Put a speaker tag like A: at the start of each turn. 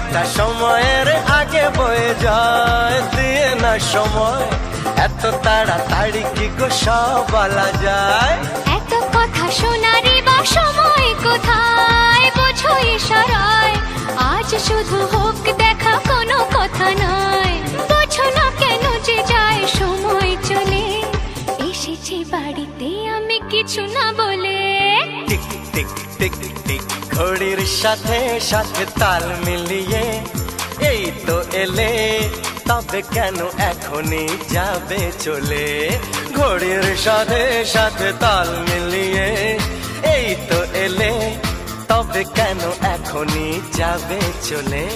A: সময়টা সময়ের আগে বয়ে যায়, দিয়ে না সময় এত তাড়াতাড়ি কি গো সব বলা যায়।
B: এত কথা শোনারই বা সময় কোথায়, বোঝো ইশারায় আজ শুধু হোক দেখা, কোনো কথা নয়। বোঝো না কেন যে যায় সময় চলে, এসেছি বাড়িতে আমি কিছু না বলে।
A: টিক টিক টিক টিক ঘড়ির সাথে সাথে তাল মিলিয়ে এই তো এলে, তবে কেন এখনই যাবে চলে। ঘড়ির সাথে সাথে তাল মিলিয়ে এই তো এলে, তবে কেন এখনই যাবে চলে।